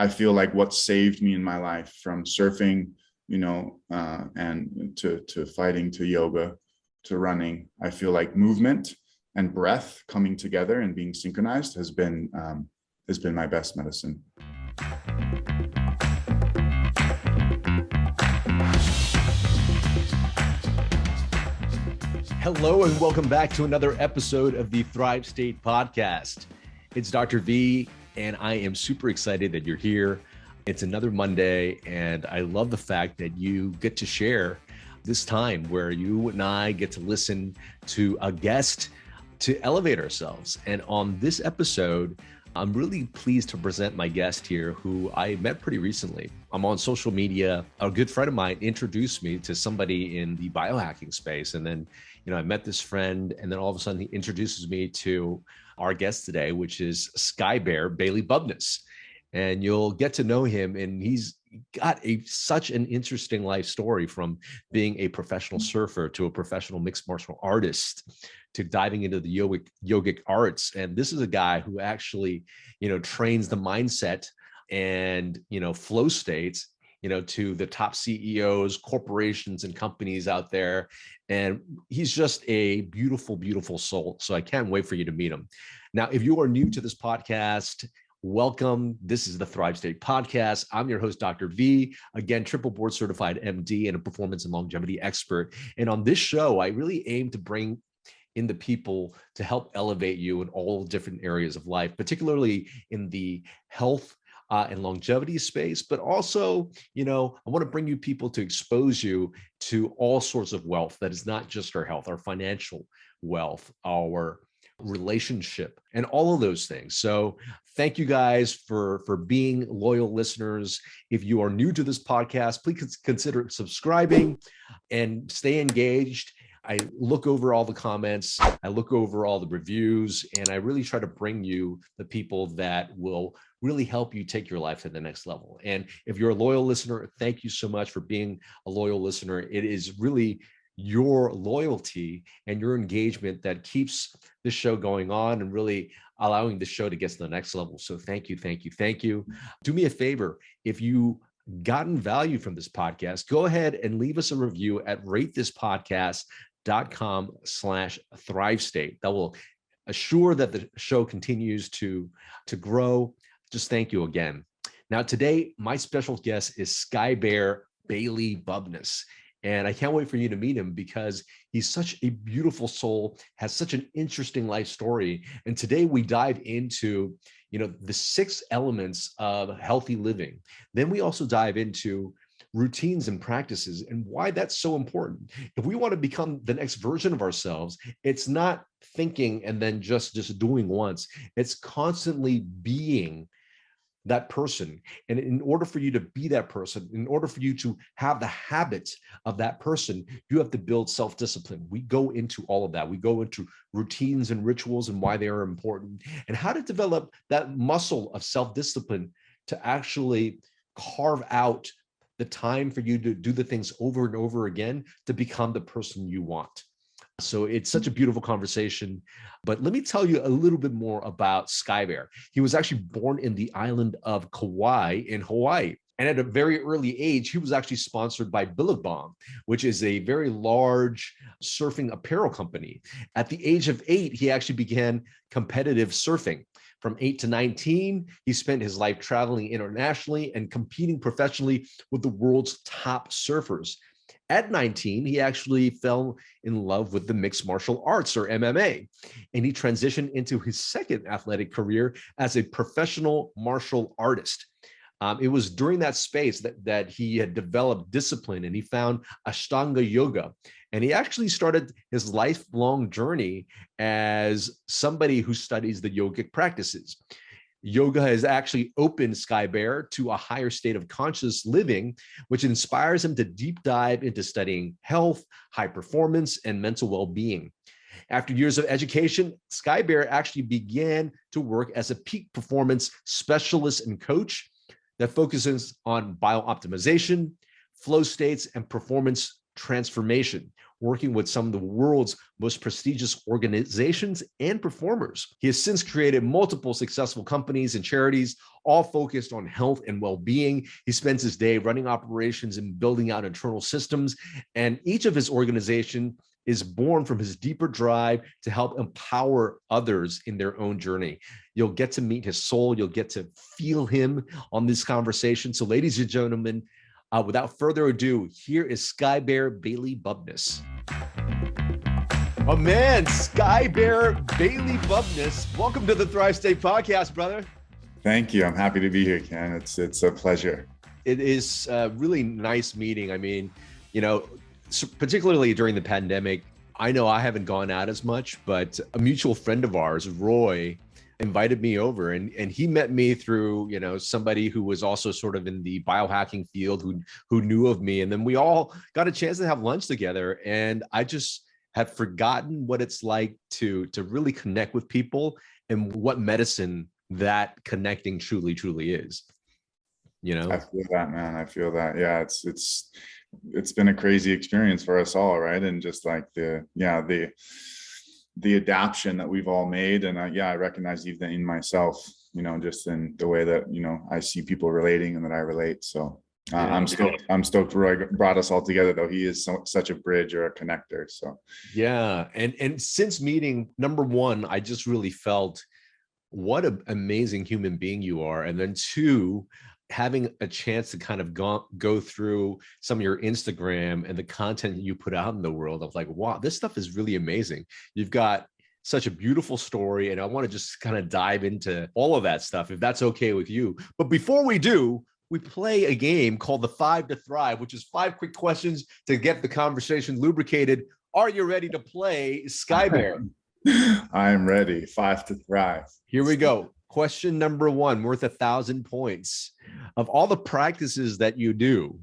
I feel like what saved me in my life, from surfing, and to fighting, to yoga, to running, I feel like movement and breath coming together and being synchronized has been my best medicine. Hello and welcome back to another episode of the Thrive State podcast. It's Dr. V, and I am super excited that you're here. It's another Monday, and I love the fact that you get to share this time where you and I get to listen to a guest to elevate ourselves. And on this episode, I'm really pleased to present my guest here, who I met pretty recently. I'm on social media. A good friend of mine introduced me to somebody in the biohacking space. And then, I met this friend, and then all of a sudden he introduces me to our guest today, which is Bear Bailey Bubnis. And you'll get to know him. And he's got such an interesting life story, from being a professional surfer to a professional mixed martial artist to diving into the yogic arts. And this is a guy who actually, trains the mindset and, flow states, to the top CEOs, corporations, and companies out there. And he's just a beautiful, beautiful soul. So I can't wait for you to meet him. Now, if you are new to this podcast, welcome. This is the Thrive State podcast. I'm your host, Dr. V, again, triple board certified MD and a performance and longevity expert. And on this show, I really aim to bring in the people to help elevate you in all different areas of life, particularly in the health and longevity space. But also, I want to bring you people to expose you to all sorts of wealth that is not just our health, our financial wealth, our relationship, and all of those things. So thank you guys for being loyal listeners. If you are new to this podcast, please consider subscribing and stay engaged. I look over all the comments, I look over all the reviews, and I really try to bring you the people that will really help you take your life to the next level. And if you're a loyal listener, thank you so much for being a loyal listener. It is really your loyalty and your engagement that keeps this show going on and really allowing the show to get to the next level. So thank you, thank you, thank you. Do me a favor. If you gotten value from this podcast, go ahead and leave us a review at ratethispodcast.com/Thrive State. That will assure that the show continues to grow. Just thank you again. Now, today, my special guest is Bear Bailey Bubnis. And I can't wait for you to meet him, because he's such a beautiful soul, has such an interesting life story. And today we dive into, the 6 elements of healthy living. Then we also dive into routines and practices and why that's so important. If we want to become the next version of ourselves, it's not thinking and then just doing once. It's constantly being that person. And in order for you to be that person, in order for you to have the habits of that person, you have to build self-discipline. We go into all of that. We go into routines and rituals and why they are important, and how to develop that muscle of self-discipline to actually carve out the time for you to do the things over and over again to become the person you want. So it's such a beautiful conversation. But let me tell you a little bit more about Bear. He was actually born in the island of Kauai in Hawaii. And at a very early age, he was actually sponsored by Billabong, which is a very large surfing apparel company. At the age of 8, he actually began competitive surfing. From 8 to 19, he spent his life traveling internationally and competing professionally with the world's top surfers. At 19, he actually fell in love with the mixed martial arts, or MMA, and he transitioned into his second athletic career as a professional martial artist. It was during that space that he had developed discipline, and he found Ashtanga Yoga. And he actually started his lifelong journey as somebody who studies the yogic practices. Yoga has actually opened Bear to a higher state of conscious living, which inspires him to deep dive into studying health, high performance, and mental well-being. After years of education, Bear actually began to work as a peak performance specialist and coach that focuses on biooptimization, flow states, and performance transformation. working with some of the world's most prestigious organizations and performers. He has since created multiple successful companies and charities, all focused on health and well-being. He spends his day running operations and building out internal systems, and each of his organizations is born from his deeper drive to help empower others in their own journey. You'll get to meet his soul. You'll get to feel him on this conversation. So ladies and gentlemen, without further ado, here is Bear Bailey Bubnis. Oh man, Bear Bailey Bubnis. Welcome to the Thrive State Podcast, brother. Thank you. I'm happy to be here, Ken. It's a pleasure. It is a really nice meeting. I mean, particularly during the pandemic, I know I haven't gone out as much, but a mutual friend of ours, Roy, invited me over, and he met me through, somebody who was also sort of in the biohacking field who knew of me. And then we all got a chance to have lunch together. And I just had forgotten what it's like to really connect with people and what medicine that connecting truly is, I feel that, man. I feel that. Yeah, it's been a crazy experience for us all, right? And just like the adaptation that we've all made. And I recognize even in myself, just in the way that, I see people relating and that I relate. So I'm stoked Roy brought us all together, though. He is such a bridge or a connector. So yeah. And since meeting, number one, I just really felt what an amazing human being you are. And then two, having a chance to kind of go through some of your Instagram and the content you put out in the world, I was like, wow, this stuff is really amazing. You've got such a beautiful story, and I want to just kind of dive into all of that stuff, if that's okay with you. But before we do, we play a game called the 5 to Thrive, which is 5 quick questions to get the conversation lubricated. Are you ready to play, Bear? I am ready. 5 to Thrive. Here we go. Question number 1, worth 1,000 points. Of all the practices that you do,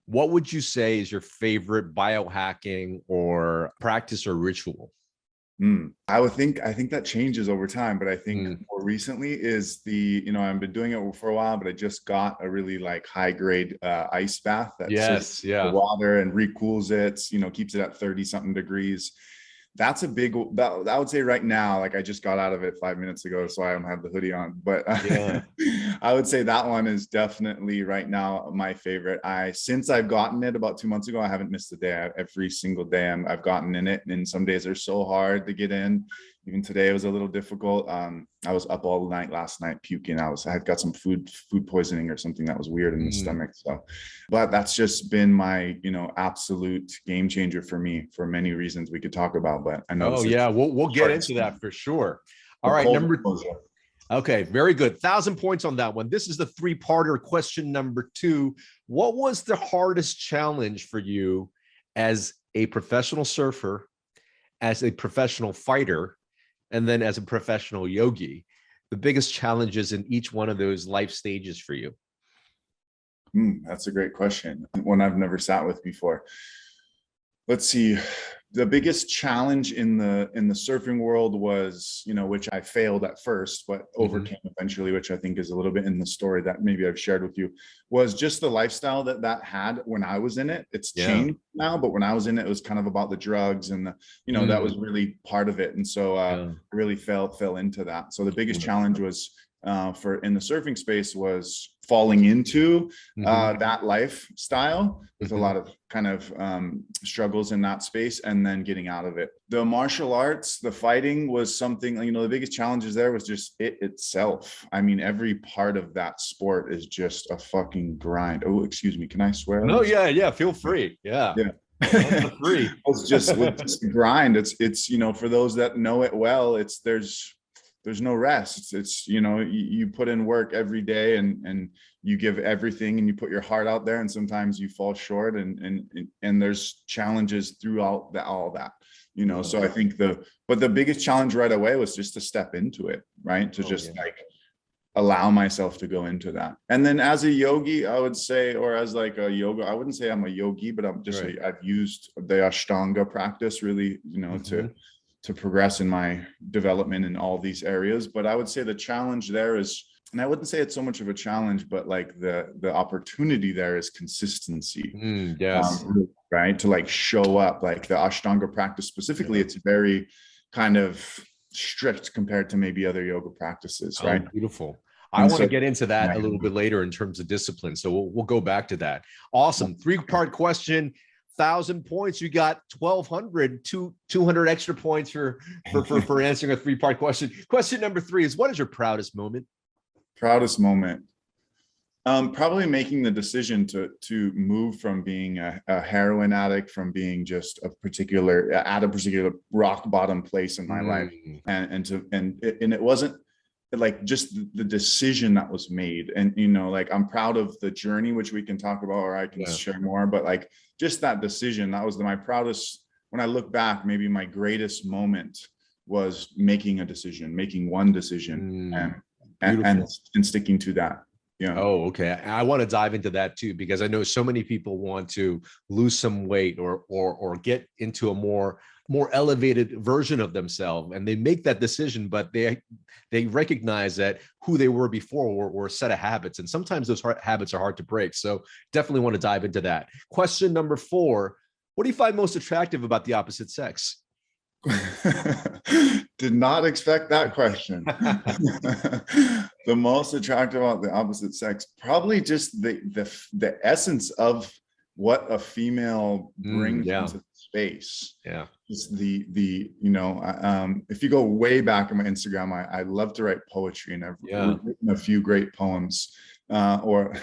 what would you say is your favorite biohacking or practice or ritual? I think that changes over time, but I think more recently is I've been doing it for a while, but I just got a really high grade ice bath that the water and recools it, keeps it at 30 something degrees. That's a big, I would say right now, I just got out of it 5 minutes ago, so I don't have the hoodie on, but I would say that one is definitely right now my favorite. Since I've gotten it about 2 months ago, I haven't missed a day. Every single day I've gotten in it, and some days are so hard to get in. Even today it was a little difficult. I was up all night last night puking. I had got some food poisoning or something that was weird in the stomach. So, but that's just been my, absolute game changer for me for many reasons we could talk about. But I know. We'll get into that for sure. All right, okay, very good. 1,000 points on that one. This is the 3-parter. Question number 2. What was the hardest challenge for you as a professional surfer, as a professional fighter, and then as a professional yogi? The biggest challenges in each one of those life stages for you? That's a great question. One I've never sat with before. Let's see. The biggest challenge in the surfing world was, which I failed at first, but overcame eventually, which I think is a little bit in the story that maybe I've shared with you, was just the lifestyle that had when I was in it. It's changed now, but when I was in it, it was kind of about the drugs and that was really part of it. And so I really fell into that. So the biggest challenge was in the surfing space was falling into that lifestyle with a lot of kind of struggles in that space, and then getting out of it. The martial arts, the fighting was something, the biggest challenges there was just it itself. I mean, every part of that sport is just a fucking grind. Oh, excuse me. Can I swear? No, yeah. Feel free. Yeah. It's just grind. It's, for those that know it well, there's no rest. It's, you put in work every day and you give everything and you put your heart out there, and sometimes you fall short and there's challenges throughout all that, so I think but the biggest challenge right away was just to step into it, right? To allow myself to go into that. And then as a yogi, I would say, or as a yoga, I wouldn't say I'm a yogi, but I'm just, I've used the Ashtanga practice really, to progress in my development in all these areas. But I would say the challenge there is and I wouldn't say it's so much of a challenge, but like the opportunity there is consistency. Yes. Right, to like show up. Like the Ashtanga practice specifically, it's very kind of strict compared to maybe other yoga practices, Oh, right? beautiful. I And want to so get into that yeah. a little bit later in terms of discipline. So we'll go back to that. Awesome. 3-part question, 1,000 points. You got 1,200, 200 extra points for answering a 3-part question. Question number 3 is, what is your proudest moment? Proudest moment. Probably making the decision to move from being a heroin addict, from being just at a particular rock bottom place in my life, and it wasn't like just the decision that was made. And like I'm proud of the journey, which we can talk about, or I can share more, but like just that decision, that was my proudest. When I look back, maybe my greatest moment was making one decision and sticking to that. Yeah. Oh, okay. I want to dive into that too, because I know so many people want to lose some weight or get into a more elevated version of themselves, and they make that decision, but they recognize that who they were before were a set of habits, and sometimes those habits are hard to break. So definitely want to dive into that. Question number 4: what do you find most attractive about the opposite sex? Did not expect that question. The most attractive about the opposite sex, probably just the essence of what a female brings into space. Yeah. Just if you go way back on my Instagram, I love to write poetry, and I've written a few great poems, or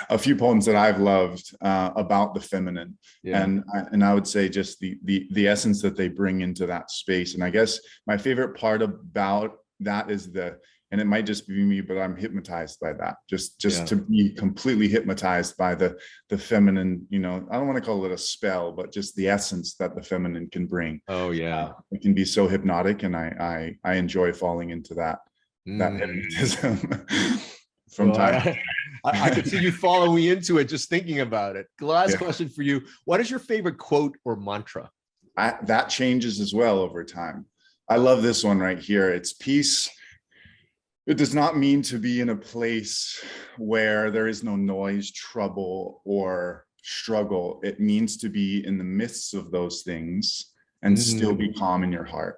a few poems that I've loved about the feminine. And I would say just the essence that they bring into that space. And I guess my favorite part about that is and it might just be me, but I'm hypnotized by that. Just to be completely hypnotized by the feminine, I don't want to call it a spell, but just the essence that the feminine can bring. Oh yeah. It can be so hypnotic, and I enjoy falling into that hypnotism from time. I could see you following into it just thinking about it. The last question for you: what is your favorite quote or mantra? That changes as well over time. I love this one right here. It's peace. It does not mean to be in a place where there is no noise, trouble, or struggle. It means to be in the midst of those things and still be calm in your heart.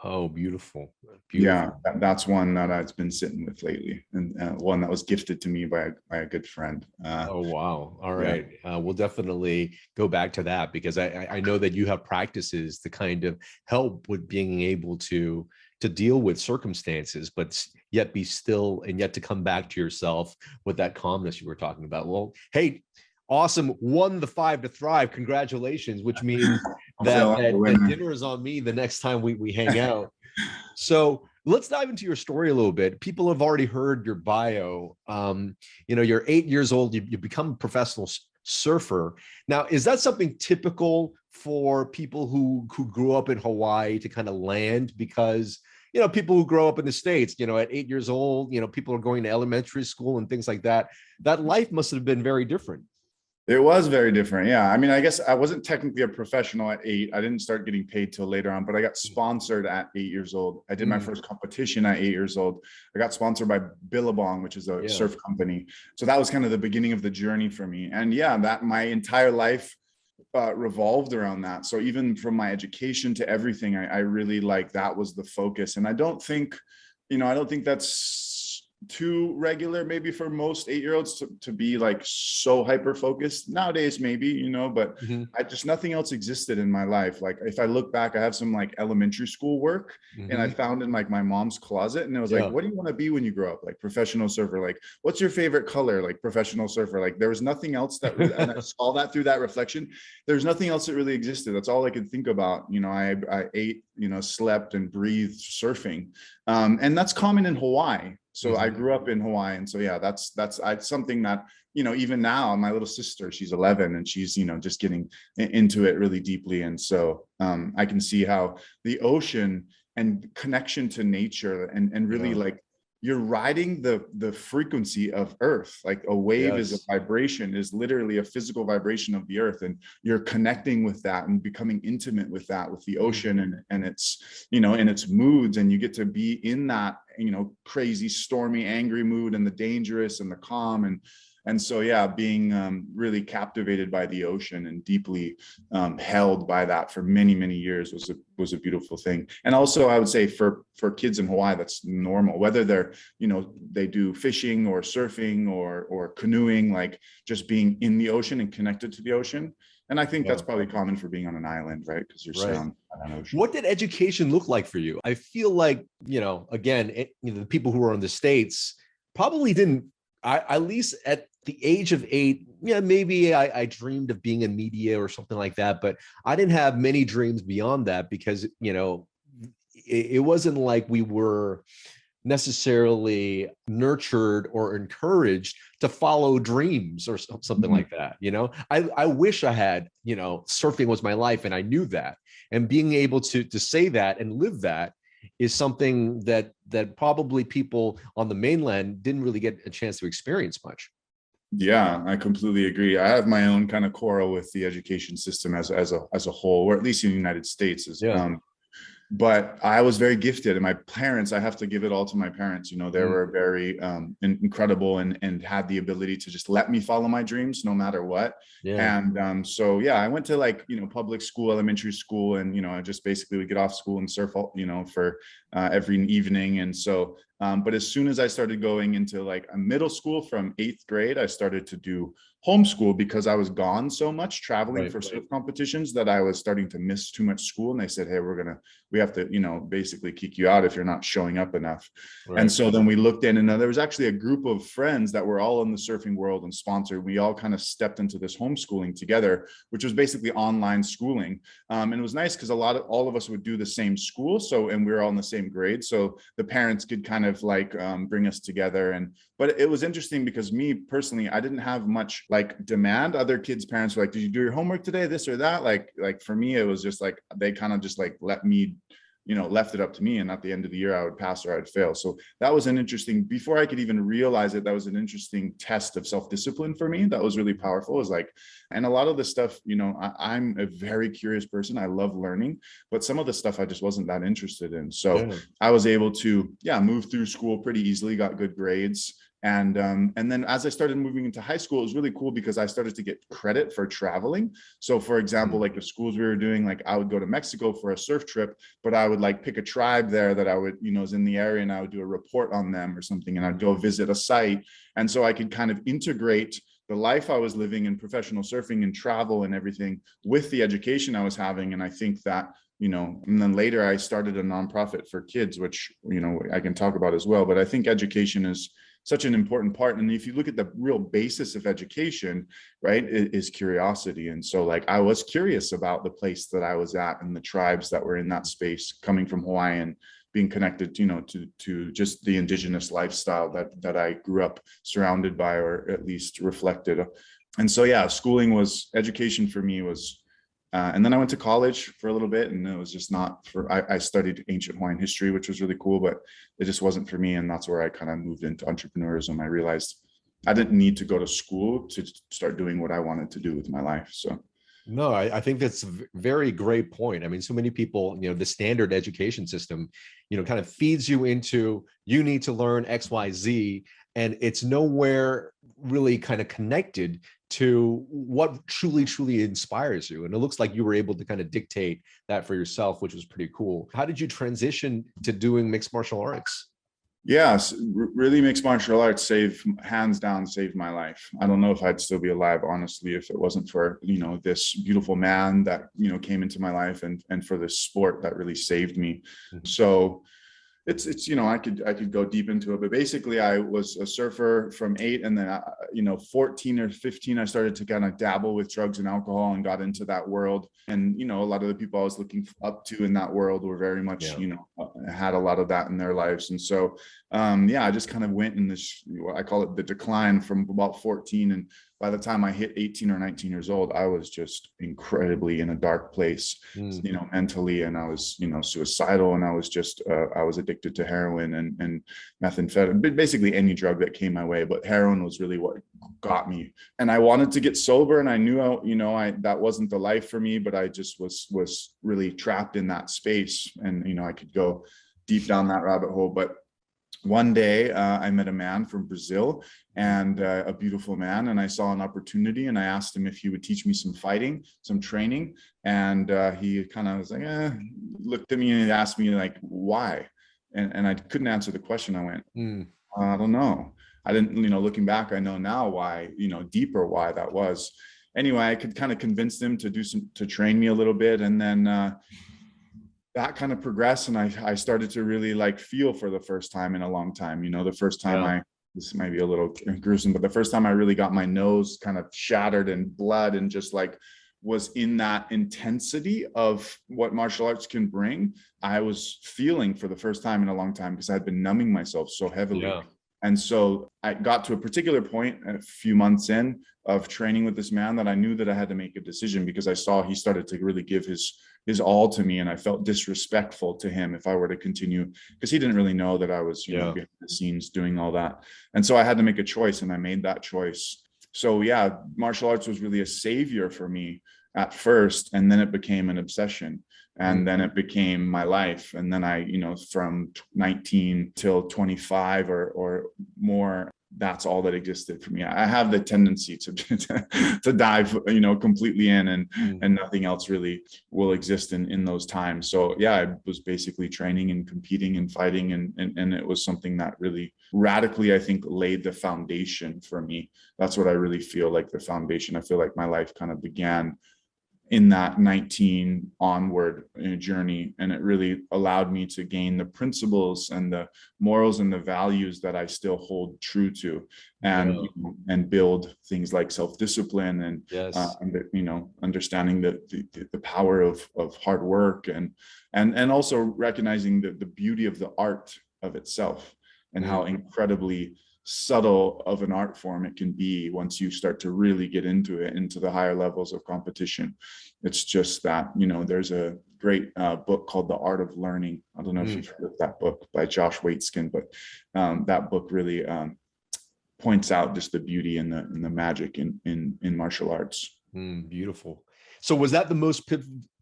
Oh, beautiful. Yeah, that's one that I've been sitting with lately, and one that was gifted to me by a good friend. Oh, wow. All right. We'll definitely go back to that, because I know that you have practices to kind of help with being able to deal with circumstances, but yet be still, and yet to come back to yourself with that calmness you were talking about. Well, hey, awesome. Won the 5 to Thrive. Congratulations, which means that dinner is on me the next time we hang out. So let's dive into your story a little bit. People have already heard your bio. You're 8 years old. You become a professional surfer. Now, is that something typical for people who grew up in Hawaii to kind of land? Because people who grow up in the States, at 8 years old, people are going to elementary school and things like that. That life must have been very different. It was very different. Yeah. I mean, I guess I wasn't technically a professional at 8. I didn't start getting paid till later on, but I got sponsored at 8 years old. I did my first competition at 8 years old. I got sponsored by Billabong, which is a surf company. So that was kind of the beginning of the journey for me. And that my entire life revolved around that. So even from my education to everything, I really that was the focus. And I don't think that's too regular maybe for most 8-year-olds to be so hyper focused nowadays, maybe, but I just, nothing else existed in my life. Like if I look back, I have some elementary school work and I found in my mom's closet, and it was what do you want to be when you grow up? Professional surfer. What's your favorite color? Professional surfer. There was nothing else that really, and I saw that through that reflection. There's nothing else that really existed. That's all I could think about. I ate, slept and breathed surfing. And that's common in Hawaii. So I grew up in Hawaii. And so, that's something that, even now, my little sister, she's 11 and she's, just getting into it really deeply. And so I can see how the ocean and connection to nature and really you're riding the frequency of earth. Like a wave is a Yes. vibration, is literally a physical vibration of the earth, and you're connecting with that and becoming intimate with that, with the ocean and its, in its moods, and you get to be in that, crazy, stormy, angry mood, and the dangerous and the calm. And so, yeah, being really captivated by the ocean and deeply held by that for many, many years was a beautiful thing. And also, I would say for kids in Hawaii, that's normal, whether they're, they do fishing or surfing or canoeing, like just being in the ocean and connected to the ocean. And I think that's probably common for being on an island, right? Because you're Right. surrounded by an ocean. What did education look like for you? I feel like, again, the people who are in the States probably didn't, at least at the age of 8, maybe I dreamed of being in media or something like that, but I didn't have many dreams beyond that because, it wasn't like we were necessarily nurtured or encouraged to follow dreams or something like that. I wish I had, surfing was my life and I knew that, and being able to say that and live that is something that probably people on the mainland didn't really get a chance to experience much. Yeah, I completely agree. I have my own kind of quarrel with the education system as a whole, or at least in the United States. But I was very gifted, and my parents, I have to give it all to my parents. They were very incredible and had the ability to just let me follow my dreams no matter what. Yeah. And so, yeah, I went to public school, elementary school, and, I just basically would get off school and surf, for every evening. And so, but as soon as I started going into like a middle school from 8th grade, I started to do homeschool because I was gone so much traveling for surf competitions that I was starting to miss too much school. And they said, hey, we have to, basically kick you out if you're not showing up enough. And so then we looked in, and there was actually a group of friends that were all in the surfing world and sponsored. We all kind of stepped into this homeschooling together, which was basically online schooling. And it was nice because all of us would do the same school. And we were all in the same grade. So the parents could kind of bring us together. But it was interesting because me personally, I didn't have much demand. Other kids' parents were like, did you do your homework today? This or that. Like for me, it was just like, they kind of just let me, left it up to me. And at the end of the year, I would pass or I'd fail. So that was before I could even realize it, that was an interesting test of self-discipline for me. That was really powerful. It was and a lot of the stuff, I'm a very curious person. I love learning, but some of the stuff I just wasn't that interested in. So I was able to, move through school pretty easily, got good grades. And then as I started moving into high school, it was really cool because I started to get credit for traveling. So for example, the schools we were doing, I would go to Mexico for a surf trip, but I would pick a tribe there that I would, was in the area, and I would do a report on them or something, and I'd go visit a site. And so I could kind of integrate the life I was living in professional surfing and travel and everything with the education I was having. And I think that, and then later I started a nonprofit for kids, which, I can talk about as well. But I think education is such an important part. And if you look at the real basis of education, right, it is curiosity. And so I was curious about the place that I was at and the tribes that were in that space, coming from Hawaii and being connected, to just the indigenous lifestyle that I grew up surrounded by, or at least reflected. And so, education for me was, and then I went to college for a little bit, and it was just not I studied ancient Hawaiian history, which was really cool, but it just wasn't for me. And that's where I kind of moved into entrepreneurism. I realized I didn't need to go to school to start doing what I wanted to do with my life. So. No, I think that's a very great point. I mean, so many people, the standard education system, kind of feeds you into, you need to learn X, Y, Z, and it's nowhere really kind of connected to what truly inspires you. And it looks like you were able to kind of dictate that for yourself, which was pretty cool. How did you transition to doing mixed martial arts? Yes, really mixed martial arts hands down saved my life. I don't know if I'd still be alive, honestly, if it wasn't for, this beautiful man that, came into my life and for this sport that really saved me. So it's I could go deep into it, but basically I was a surfer from 8, and then 14 or 15 I started to kind of dabble with drugs and alcohol and got into that world. And a lot of the people I was looking up to in that world were very much had a lot of that in their lives. And so I just kind of went in this, I call it the decline, from about 14, and by the time I hit 18 or 19 years old, I was just incredibly in a dark place, mentally. And I was, suicidal. And I was just, I was addicted to heroin and methamphetamine, basically any drug that came my way. But heroin was really what got me. And I wanted to get sober. And I knew, that wasn't the life for me, but I just was really trapped in that space. And, I could go deep down that rabbit hole. But one day I met a man from Brazil, and a beautiful man, and I saw an opportunity, and I asked him if he would teach me some fighting, some training. And he kind of was like, looked at me and asked me like, why? And I couldn't answer the question. I went, I don't know. I didn't, looking back, I know now why, deeper why that was. Anyway, I could kind of convince him to train me a little bit. And then that kind of progressed, and I started to really like feel for the first time in a long time. The first time this might be a little gruesome, but the first time I really got my nose kind of shattered and blood, and just like was in that intensity of what martial arts can bring, I was feeling for the first time in a long time, because I had been numbing myself so heavily. And so I got to a particular point a few months in of training with this man that I knew that I had to make a decision, because I saw he started to really give his all to me. And I felt disrespectful to him if I were to continue, because he didn't really know that I was, behind the scenes doing all that. And so I had to make a choice, and I made that choice. So yeah, martial arts was really a savior for me at first. And then it became an obsession. And then it became my life. And then I, from 19 till 25 or more, that's all that existed for me. I have the tendency to dive, completely in, and nothing else really will exist in those times. So yeah, I was basically training and competing and fighting, and it was something that really radically, I think, laid the foundation for me. That's what I really feel like, the foundation. I feel like my life kind of began in that 19 onward journey. And it really allowed me to gain the principles and the morals and the values that I still hold true to, and build things like self-discipline and, understanding the power of hard work, and also recognizing the beauty of the art of itself, and how incredibly subtle of an art form it can be once you start to really get into it, into the higher levels of competition. It's just that, there's a great book called The Art of Learning. I don't know if you've heard of that book by Josh Waitzkin, but that book really points out just the beauty and the magic in martial arts. Beautiful. So was that the most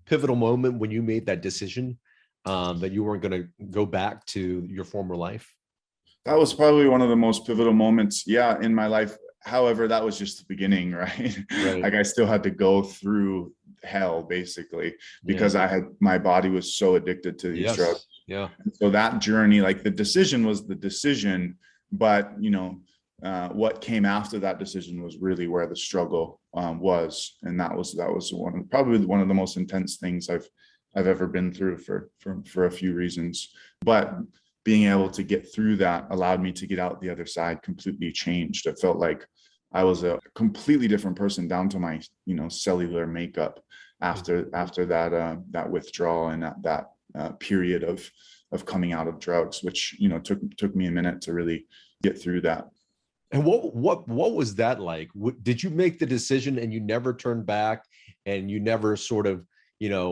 pivotal moment when you made that decision that you weren't going to go back to your former life? That was probably one of the most pivotal moments, in my life. However, that was just the beginning, right? Like I still had to go through hell, basically, because my body was so addicted to these drugs. Yeah. And so that journey, like the decision was the decision, but what came after that decision was really where the struggle was, and that was probably one of the most intense things I've ever been through for a few reasons, but being able to get through that allowed me to get out the other side completely changed. It felt like I was a completely different person, down to my, cellular makeup after that withdrawal and that period of coming out of drugs, which, took me a minute to really get through that. And what was that like? Did you make the decision and you never turned back, and you never sort of,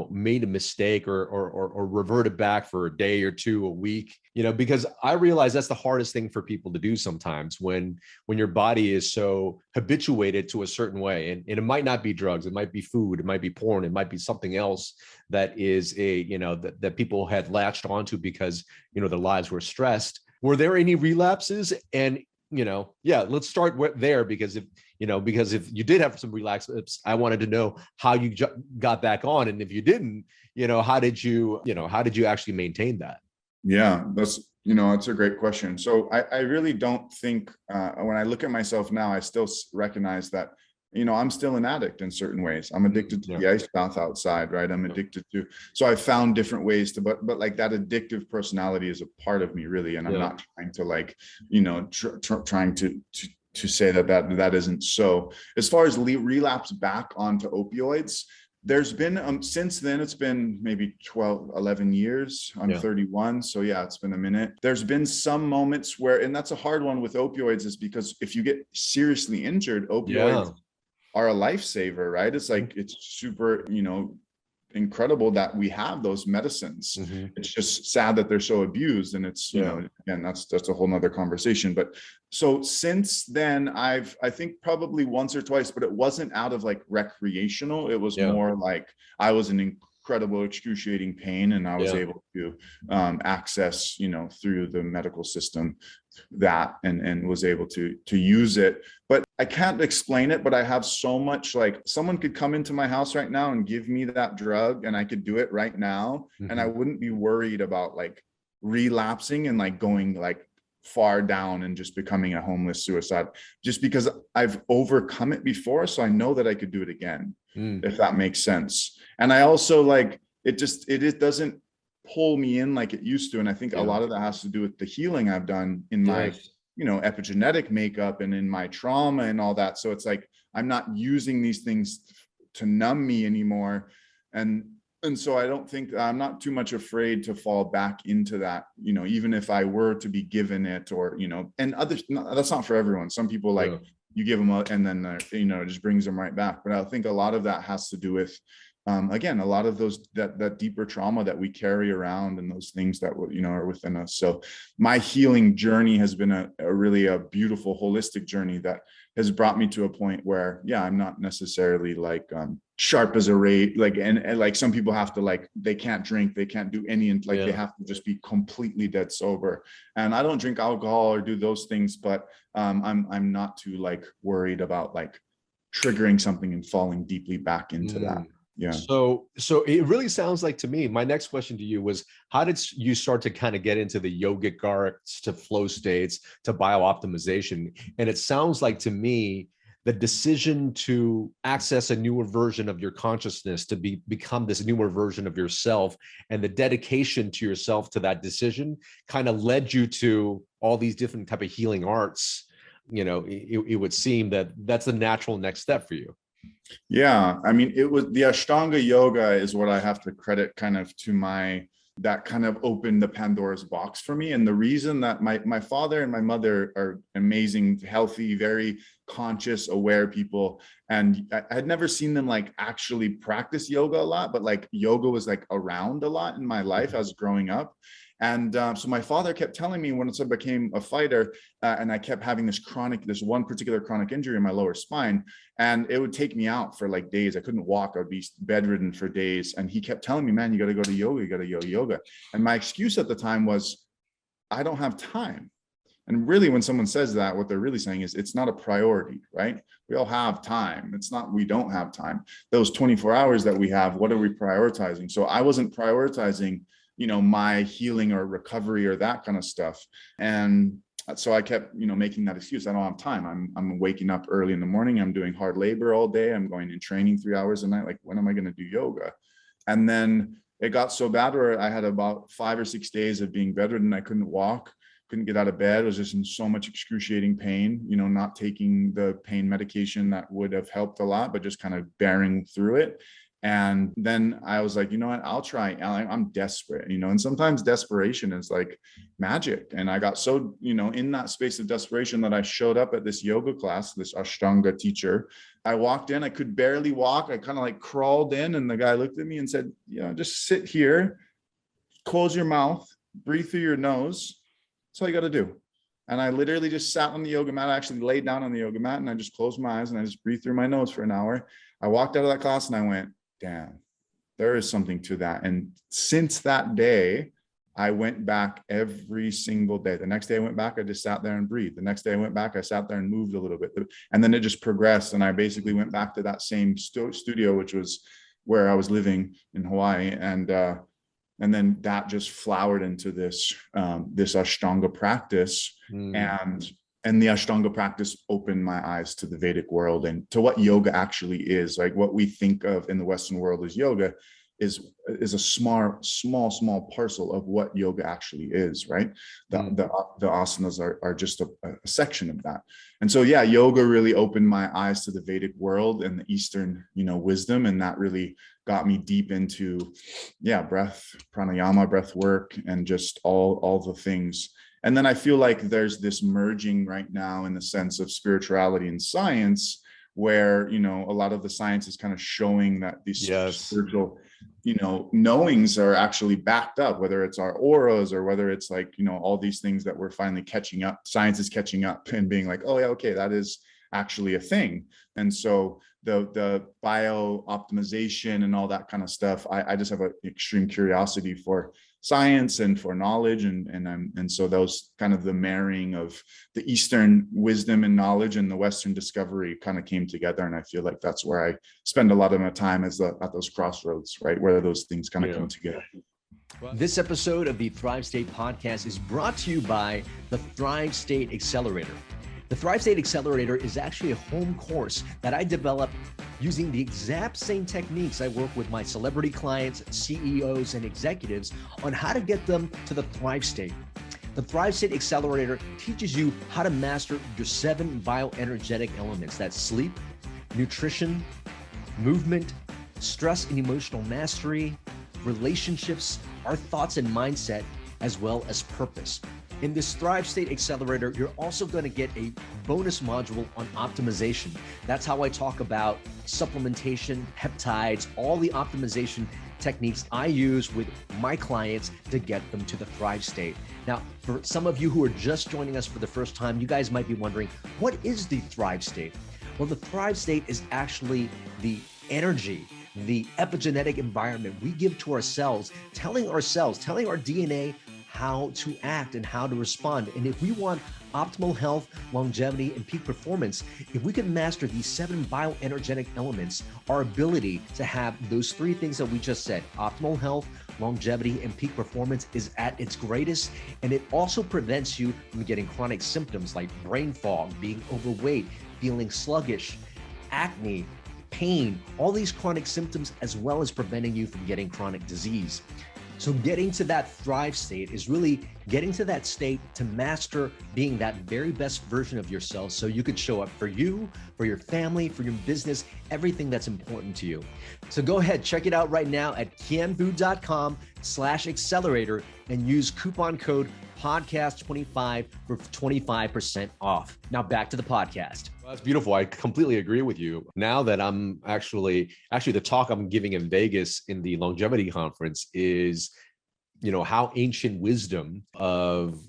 made a mistake or reverted back for a day or two, a week, because I realize that's the hardest thing for people to do sometimes, when your body is so habituated to a certain way, and it might not be drugs, it might be food, it might be porn, it might be something else that is that people had latched onto because, their lives were stressed. Were there any relapses? And let's start there, because if you did have some relapses, I wanted to know how you got back on, and if you didn't, how did you actually maintain that? Yeah, it's a great question. So I really don't think when I look at myself now, I still recognize that, I'm still an addict in certain ways. I'm addicted to the ice bath outside, right? I'm addicted to, so I found different ways to, but like that addictive personality is a part of me, really. And I'm not trying to like, trying to say that isn't so. As far as relapse back onto opioids, There's been, since then, it's been maybe 12, 11 years. I'm 31. So yeah, it's been a minute. There's been some moments where, and that's a hard one with opioids, is because if you get seriously injured, opioids are a lifesaver, right? It's like, it's super, incredible that we have those medicines. It's just sad that they're so abused, and it's, again, that's a whole nother conversation. But so since then, I think probably once or twice, but it wasn't out of like recreational. It was more like I was in incredible excruciating pain, and I was able to access, through the medical system, that and was able to use it. But I can't explain it, but I have so much, like, someone could come into my house right now and give me that drug, and I could do it right now, and I wouldn't be worried about like relapsing and like going like far down and just becoming a homeless suicide, just because I've overcome it before. So I know that I could do it again, if that makes sense. And I also like it doesn't pull me in like it used to. And I think a lot of that has to do with the healing I've done in my, epigenetic makeup and in my trauma and all that. So it's like, I'm not using these things to numb me anymore. And so I don't think, I'm not too much afraid to fall back into that, even if I were to be given it, or, and others, that's not for everyone. Some people like you give them and then, it just brings them right back. But I think a lot of that has to do with, again, a lot of those, that deeper trauma that we carry around, and those things that are within us. So my healing journey has been a really beautiful holistic journey that has brought me to a point where, I'm not necessarily like sharp as a rake, like, and like some people have to, like, they can't drink, they can't do any, and like they have to just be completely dead sober. And I don't drink alcohol or do those things, but I'm not too like worried about like triggering something and falling deeply back into that. Yeah. So it really sounds like, to me, my next question to you was, how did you start to kind of get into the yogic arts, to flow states, to biooptimization? And it sounds like to me, the decision to access a newer version of your consciousness, to become this newer version of yourself, and the dedication to yourself to that decision kind of led you to all these different type of healing arts. It would seem that that's the natural next step for you. Yeah, I mean, it was the Ashtanga Yoga is what I have to credit kind of to that kind of opened the Pandora's box for me. And the reason that my father and my mother are amazing, healthy, very conscious, aware people. And I had never seen them like actually practice yoga a lot, but like yoga was like around a lot in my life as growing up. And so my father kept telling me, once I became a fighter, and I kept having this one particular chronic injury in my lower spine, and it would take me out for like days. I couldn't walk. I would be bedridden for days. And he kept telling me, man, you got to go to yoga. You got to go to yoga. And my excuse at the time was, I don't have time. And really, when someone says that, what they're really saying is it's not a priority, right? We all have time. It's not, we don't have time. Those 24 hours that we have, what are we prioritizing? So I wasn't prioritizing my healing or recovery or that kind of stuff. And so I kept, making that excuse. I don't have time. I'm waking up early in the morning. I'm doing hard labor all day. I'm going and training 3 hours a night. Like, when am I going to do yoga? And then it got so bad where I had about 5 or 6 days of being bedridden. I couldn't walk, couldn't get out of bed. I was just in so much excruciating pain, not taking the pain medication that would have helped a lot, but just kind of bearing through it. And then I was like, you know what, I'll try. I'm desperate, and sometimes desperation is like magic. And I got so, in that space of desperation that I showed up at this yoga class, this Ashtanga teacher. I walked in, I could barely walk. I kind of like crawled in, and the guy looked at me and said, just sit here, close your mouth, breathe through your nose. That's all you got to do. And I literally just sat on the yoga mat. I actually laid down on the yoga mat, and I just closed my eyes and I just breathed through my nose for an hour. I walked out of that class and I went, damn, there is something to that. And since that day, I went back every single day. The next day I went back, I just sat there and breathed. The next day I went back, I sat there and moved a little bit. And then it just progressed. And I basically went back to that same studio, which was where I was living in Hawaii. And then that just flowered into this Ashtanga practice. And the Ashtanga practice opened my eyes to the Vedic world and to what yoga actually is. Like, what we think of in the Western world as yoga is a small parcel of what yoga actually is, right? The asanas are just a section of that. And so, yeah, yoga really opened my eyes to the Vedic world and the Eastern, wisdom. And that really got me deep into, breath, pranayama, breath work, and just all the things. And then I feel like there's this merging right now in the sense of spirituality and science, where, a lot of the science is kind of showing that these spiritual, knowings are actually backed up, whether it's our auras or whether it's like, all these things that we're finally catching up. Science is catching up and being like, oh yeah, okay, that is actually a thing. And so the BioOptimization and all that kind of stuff, I just have an extreme curiosity for science and for knowledge, and so those kind of the marrying of the Eastern wisdom and knowledge and the Western discovery kind of came together. And I feel like that's where I spend a lot of my time, at those crossroads, right, where those things kind of come together. This episode of the Thrive State podcast is brought to you by the Thrive State Accelerator. The Thrive State Accelerator is actually a home course that I developed using the exact same techniques I work with my celebrity clients, CEOs, and executives on how to get them to the Thrive State. The Thrive State Accelerator teaches you how to master your 7 bioenergetic elements. That's sleep, nutrition, movement, stress and emotional mastery, relationships, our thoughts and mindset, as well as purpose. In this Thrive State Accelerator, you're also going to get a bonus module on optimization. That's how I talk about supplementation, peptides, all the optimization techniques I use with my clients to get them to the Thrive State. Now, for some of you who are just joining us for the first time, you guys might be wondering, what is the Thrive State? Well, the Thrive State is actually the energy, the epigenetic environment we give to ourselves, telling our DNA how to act and how to respond. And if we want optimal health, longevity, and peak performance, if we can master these 7 bioenergetic elements, our ability to have those 3 things that we just said, optimal health, longevity, and peak performance, is at its greatest. And it also prevents you from getting chronic symptoms like brain fog, being overweight, feeling sluggish, acne, pain, all these chronic symptoms, as well as preventing you from getting chronic disease. So getting to that Thrive State is really getting to that state to master being that very best version of yourself, so you could show up for you, for your family, for your business, everything that's important to you. So go ahead, check it out right now at kienvu.com/accelerator and use coupon code podcast25 for 25% off. Now back to the podcast. Well, that's beautiful. I completely agree with you. Now that I'm actually the talk I'm giving in Vegas in the longevity conference is, how ancient wisdom of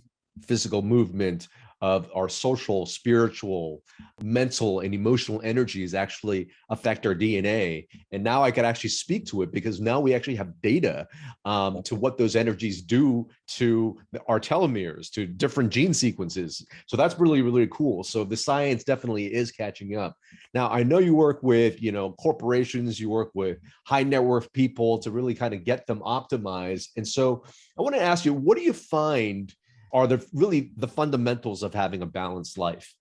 physical movement, of our social, spiritual, mental, and emotional energies actually affect our DNA. And now I can actually speak to it because now we actually have data to what those energies do to our telomeres, to different gene sequences. So that's really, really cool. So the science definitely is catching up. Now, I know you work with, corporations, you work with high net worth people to really kind of get them optimized. And so I want to ask you, what do you find are really the fundamentals of having a balanced life?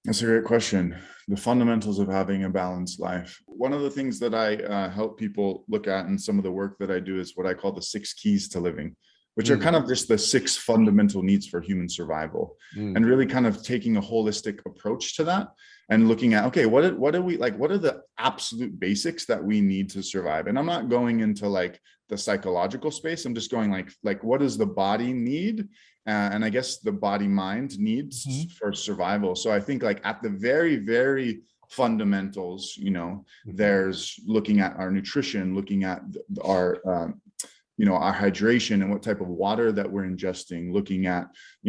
That's a great question. The fundamentals of having a balanced life. One of the things that I help people look at in some of the work that I do is what I call the 6 keys to living, which are kind of just the 6 fundamental needs for human survival, and really kind of taking a holistic approach to that and looking at, okay, what are we like? What are the absolute basics that we need to survive? And I'm not going into like the psychological space. I'm just going like what does the body need? And I guess the body mind needs for survival. So I think like at the very, very fundamentals, there's looking at our nutrition, looking at our our hydration and what type of water that we're ingesting, looking at,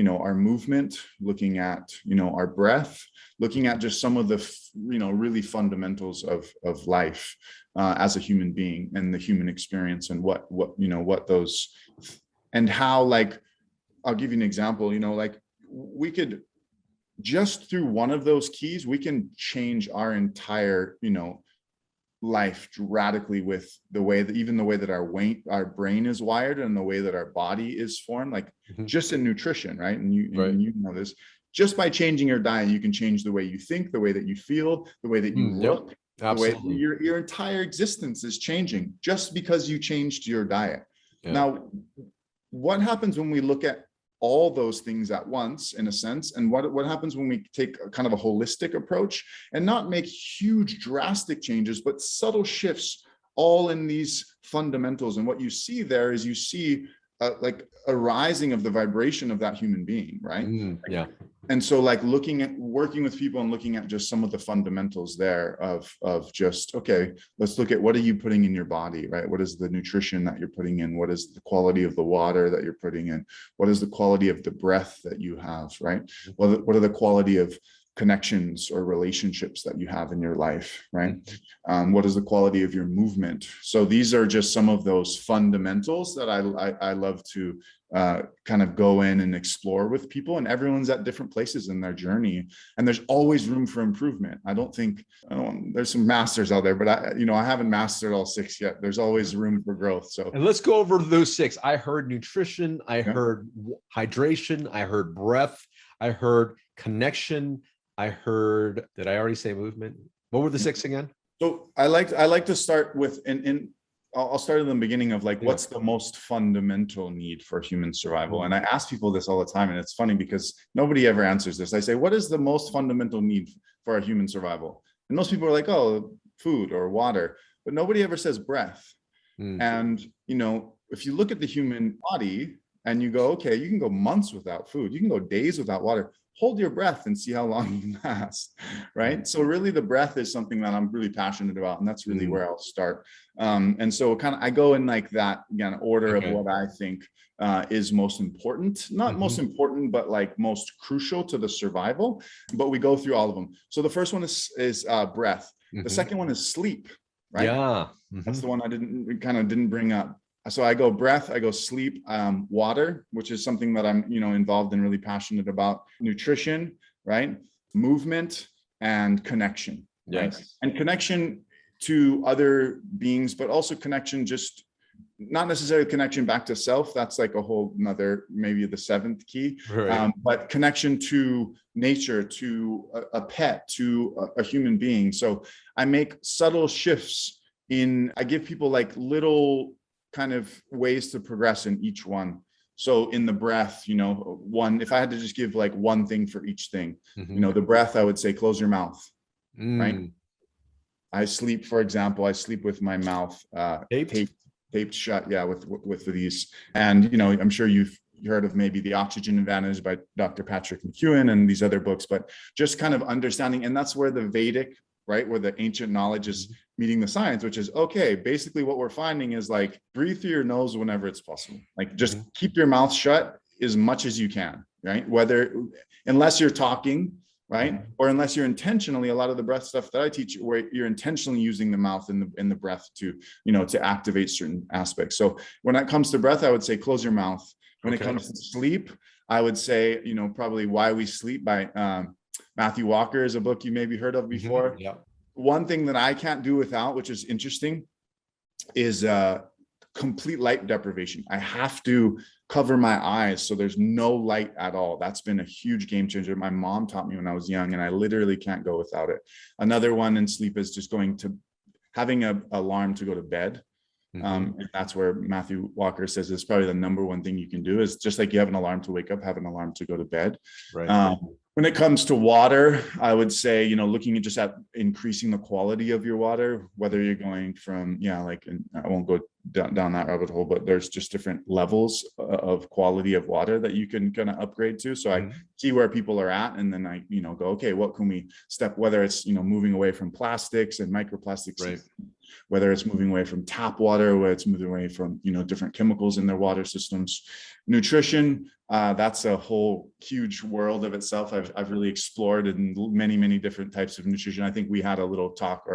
our movement, looking at, our breath, looking at just some of the, really fundamentals of life as a human being and the human experience, and what those, and how, like, I'll give you an example, like we could just through one of those keys, we can change our entire, life radically with the way that our brain is wired and the way that our body is formed, like just in nutrition, right? And you know this, just by changing your diet, you can change the way you think, the way that you feel, the way that you look. The way Absolutely. your entire existence is changing just because you changed your diet. Yeah. Now, what happens when we look at all those things at once, in a sense, and what happens when we take a kind of a holistic approach and not make huge drastic changes, but subtle shifts all in these fundamentals? And what you see there is you see like a rising of the vibration of that human being, right? Yeah. And so like working with people and looking at just some of the fundamentals there of just, okay, let's look at what are you putting in your body, right? What is the nutrition that you're putting in? What is the quality of the water that you're putting in? What is the quality of the breath that you have, right? What are the quality of connections or relationships that you have in your life, right? What is the quality of your movement? So these are just some of those fundamentals that I love to kind of go in and explore with people, and everyone's at different places in their journey, and there's always room for improvement. There's some masters out there, but I haven't mastered all 6 yet. There's always room for growth. So, and let's go over those 6. I heard nutrition, I heard hydration, I heard breath, I heard connection, I heard, did I already say movement? What were the 6 again? So I like to start with, I'll start in the beginning of like, what's the most fundamental need for human survival? And I ask people this all the time, and it's funny because nobody ever answers this. I say, what is the most fundamental need for our human survival? And most people are like, oh, food or water, but nobody ever says breath. And, if you look at the human body and you go, okay, you can go months without food, you can go days without water. Hold your breath and see how long you last, right? So really the breath is something that I'm really passionate about, and that's really where I'll start. And so I go in like that, again, order of what I think is most important, not most important, but like most crucial to the survival, but we go through all of them. So the first one is breath. The second one is sleep, right? Yeah. That's the one I didn't bring up. So I go breath, I go sleep, water, which is something that I'm, involved and really passionate about, nutrition, right? Movement and connection, right? And connection to other beings, but also connection, just not necessarily connection back to self. That's like a whole nother, maybe the 7th key, but connection to nature, to a pet, to a human being. So I make subtle shifts I give people like little kind of ways to progress in each one. So in the breath, if I had to just give like one thing for each thing, the breath, I would say, close your mouth, right? I sleep, for example, with my mouth taped shut. Yeah. With these, and, I'm sure you've heard of maybe The Oxygen Advantage by Dr. Patrick McEwen and these other books, but just kind of understanding. And that's where the Vedic, right, where the ancient knowledge is meeting the science, which is, okay, basically what we're finding is like, breathe through your nose whenever it's possible. Like just keep your mouth shut as much as you can, right? Unless you're talking, right? Or unless you're intentionally, a lot of the breath stuff that I teach, where you're intentionally using the mouth and the breath to, to activate certain aspects. So when it comes to breath, I would say, close your mouth. When it comes to sleep, I would say, probably Why We Sleep by Matthew Walker is a book you maybe heard of before. One thing that I can't do without, which is interesting, is complete light deprivation. I have to cover my eyes so there's no light at all. That's been a huge game changer. My mom taught me when I was young, and I literally can't go without it. Another one in sleep is just having an alarm to go to bed. And that's where Matthew Walker says it's probably the number one thing you can do, is just like you have an alarm to wake up, have an alarm to go to bed. When it comes to water, I would say, looking at just at increasing the quality of your water, whether you're going from, I won't go down that rabbit hole, but there's just different levels of quality of water that you can kind of upgrade to. So I see where people are at, and then I, go, okay, what can we whether it's, moving away from plastics and microplastics, whether it's moving away from tap water, whether it's moving away from, different chemicals in their water systems. Nutrition, that's a whole huge world of itself. I've really explored in many, many different types of nutrition. I think we had a little talk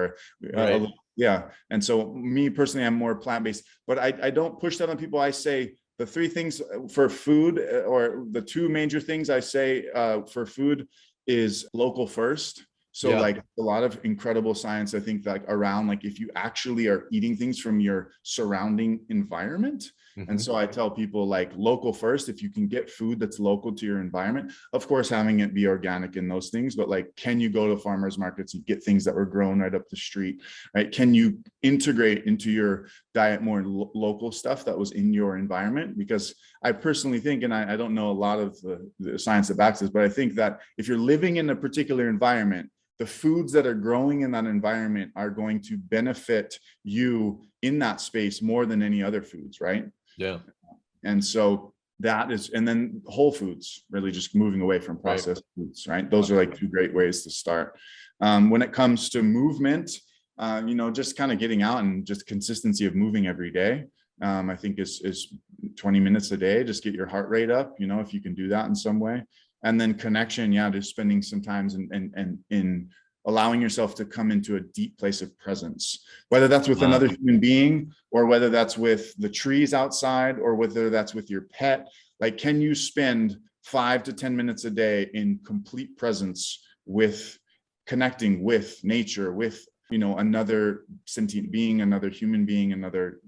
and so me personally, I'm more plant-based, but I don't push that on people. I say the 3 things for food, or the 2 major things I say for food, is local first. So like a lot of incredible science, I think, like around, like if you actually are eating things from your surrounding environment, And so I tell people, like, local first. If you can get food that's local to your environment, of course, having it be organic and those things, but like, can you go to farmers markets and get things that were grown right up the street, right? Can you integrate into your diet more local stuff that was in your environment? Because I personally think, and I don't know a lot of the science that backs this, but I think that if you're living in a particular environment, the foods that are growing in that environment are going to benefit you in that space more than any other foods, right? Yeah. And so that is, and then whole foods, really just moving away from processed foods, right? Those are like two great ways to start. When it comes to movement, just kind of getting out and just consistency of moving every day. I think is 20 minutes a day, just get your heart rate up, if you can do that in some way. And then connection, just spending some time in allowing yourself to come into a deep place of presence, whether that's with another human being, or whether that's with the trees outside, or whether that's with your pet. Like, can you spend 5 to 10 minutes a day in complete presence with connecting with nature, with another sentient being, another human being, another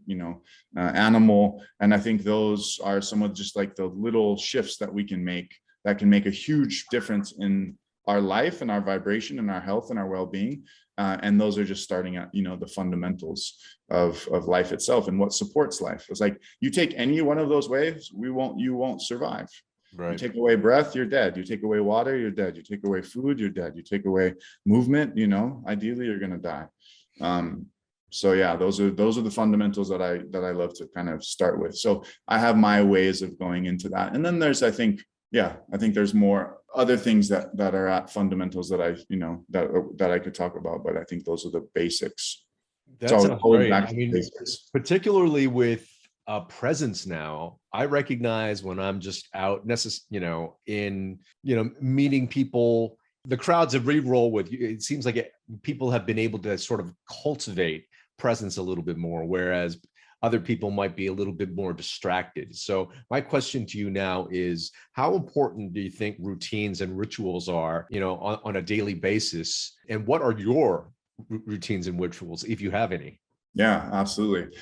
animal? And I think those are some of just like the little shifts that we can make that can make a huge difference in our life and our vibration and our health and our well-being. And those are just starting at, the fundamentals of life itself and what supports life. It's like, you take any one of those ways, you won't survive. Right. You take away breath, you're dead. You take away water, you're dead. You take away food, you're dead. You take away movement, ideally you're going to die. So yeah, those are the fundamentals that I love to kind of start with. So I have my ways of going into that. And then there's, I think there's more other things that are at fundamentals that that I could talk about, but I think those are the basics. That sounds great. I mean, basics. Particularly with presence now, I recognize when I'm just out, in meeting people, the crowds that we roll with, it seems like people have been able to sort of cultivate presence a little bit more, whereas other people might be a little bit more distracted. So my question to you now is, how important do you think routines and rituals are, on a daily basis? And what are your routines and rituals, if you have any? Yeah, absolutely.